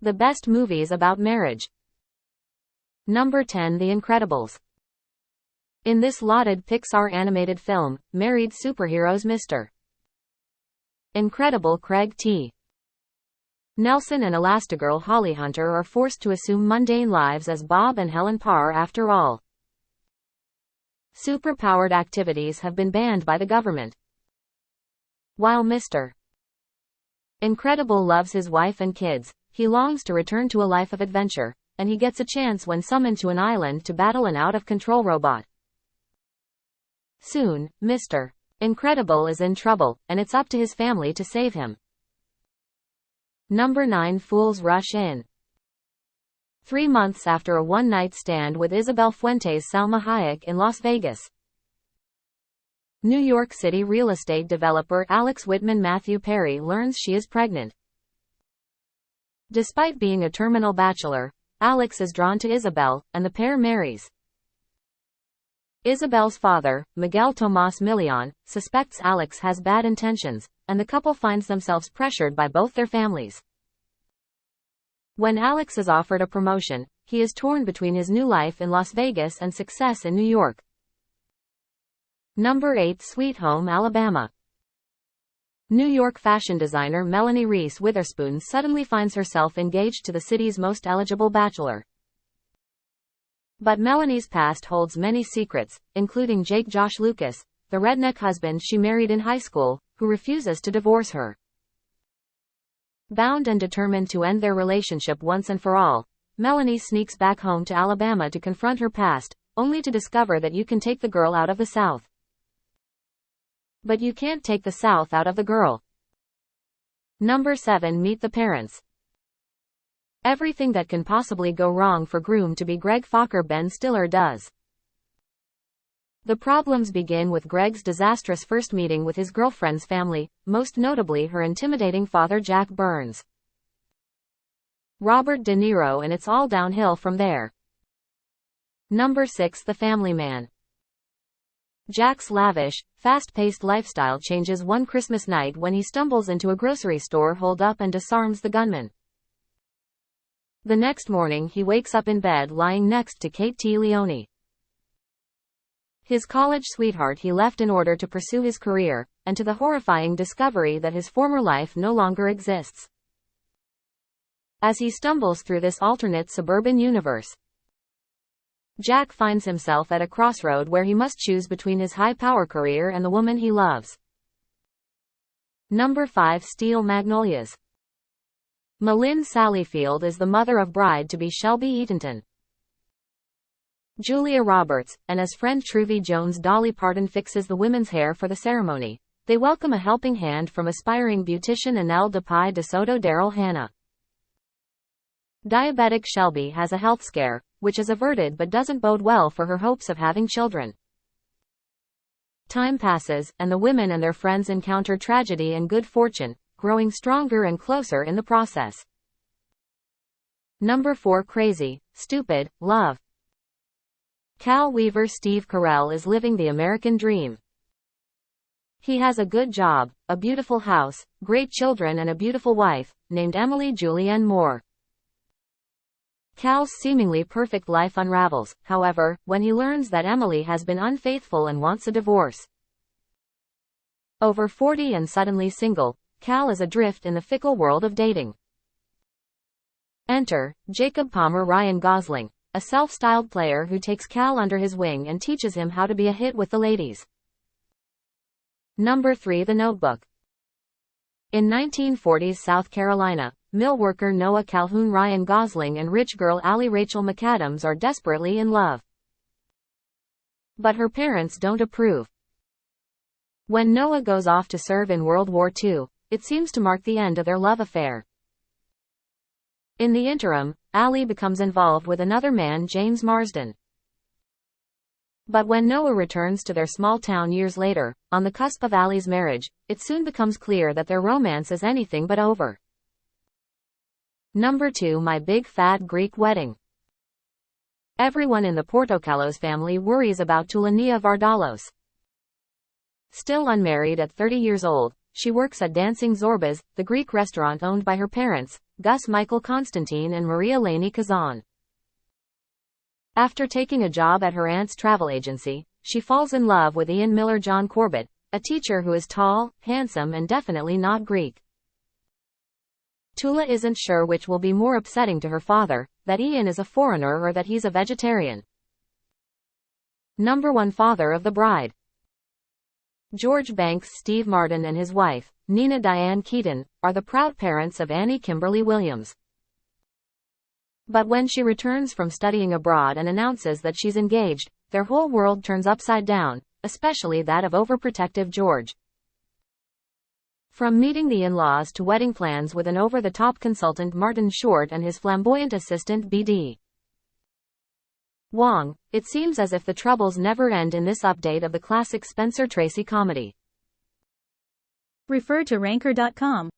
The best movies about marriage. Number 10. The Incredibles. In this lauded Pixar animated film, married superheroes Mr. Incredible Craig T. Nelson and Elastigirl Holly Hunter are forced to assume mundane lives as Bob and Helen Parr after all. Superpowered activities have been banned by the government. While Mr. Incredible loves his wife and kids, he longs to return to a life of adventure, and he gets a chance when summoned to an island to battle an out-of-control robot. Soon, Mr. Incredible is in trouble, and it's up to his family to save him. Number 9. Fools Rush In. 3 months after a one-night stand with Isabel Fuentes Salma Hayek in Las Vegas, New York City real estate developer Alex Whitman Matthew Perry learns she is pregnant. Despite being a terminal bachelor, Alex is drawn to Isabel, and the pair marries. Isabel's father, Miguel Tomas Milian, suspects Alex has bad intentions, and the couple finds themselves pressured by both their families. When Alex is offered a promotion, he is torn between his new life in Las Vegas and success in New York. Number 8. Sweet Home Alabama. New York fashion designer Melanie Reese Witherspoon suddenly finds herself engaged to the city's most eligible bachelor. But Melanie's past holds many secrets, including Jake Josh Lucas, the redneck husband she married in high school, who refuses to divorce her. Bound and determined to end their relationship once and for all, Melanie sneaks back home to Alabama to confront her past, only to discover that you can take the girl out of the South. But you can't take the South out of the girl. Number 7. Meet the Parents. Everything that can possibly go wrong for groom to be Greg Fokker Ben Stiller does. The problems begin with Greg's disastrous first meeting with his girlfriend's family, most notably her intimidating father Jack Burns. Robert De Niro, and it's all downhill from there. Number 6. The Family Man. Jack's lavish, fast-paced lifestyle changes one Christmas night when he stumbles into a grocery store hold-up and disarms the gunman. The next morning he wakes up in bed lying next to Kate T. Leone, his college sweetheart he left in order to pursue his career, and to the horrifying discovery that his former life no longer exists. As he stumbles through this alternate suburban universe, Jack finds himself at a crossroad where he must choose between his high-power career and the woman he loves. Number 5. Steel Magnolias. Malin Sallyfield is the mother of bride-to-be Shelby Eatonton, Julia Roberts, and as friend Truvy Jones Dolly Parton fixes the women's hair for the ceremony, they welcome a helping hand from aspiring beautician Anel DePie DeSoto Daryl Hannah. Diabetic Shelby has a health scare, which is averted but doesn't bode well for her hopes of having children. Time passes, and the women and their friends encounter tragedy and good fortune, growing stronger and closer in the process. Number 4. Crazy, Stupid, Love. Cal Weaver Steve Carell is living the American dream. He has a good job, a beautiful house, great children and a beautiful wife, named Emily Julianne Moore. Cal's seemingly perfect life unravels, however, when he learns that Emily has been unfaithful and wants a divorce. Over 40 and suddenly single, Cal is adrift in the fickle world of dating. Enter Jacob Palmer Ryan Gosling, a self-styled player who takes Cal under his wing and teaches him how to be a hit with the ladies. Number 3. The Notebook. In 1940s South Carolina, mill worker Noah Calhoun Ryan Gosling and rich girl Allie Rachel McAdams are desperately in love. But her parents don't approve. When Noah goes off to serve in World War II, it seems to mark the end of their love affair. In the interim, Allie becomes involved with another man, James Marsden. But when Noah returns to their small town years later, on the cusp of Allie's marriage, it soon becomes clear that their romance is anything but over. Number 2. My Big Fat Greek Wedding. Everyone in the Portokalos family worries about Tulania Vardalos. Still unmarried at 30 years old, she works at Dancing Zorbas, the Greek restaurant owned by her parents, Gus Michael Constantine and Maria Laney Kazan. After taking a job at her aunt's travel agency, she falls in love with Ian Miller John Corbett, a teacher who is tall, handsome and definitely not Greek. Tula isn't sure which will be more upsetting to her father, that Ian is a foreigner or that he's a vegetarian. Number 1 Father of the Bride. George Banks Steve Martin and his wife, Nina Diane Keaton, are the proud parents of Annie Kimberly Williams. But when she returns from studying abroad and announces that she's engaged, their whole world turns upside down, especially that of overprotective George. From meeting the in-laws to wedding plans with an over-the-top consultant Martin Short and his flamboyant assistant B.D. Wong, it seems as if the troubles never end in this update of the classic Spencer Tracy comedy. Refer to Ranker.com.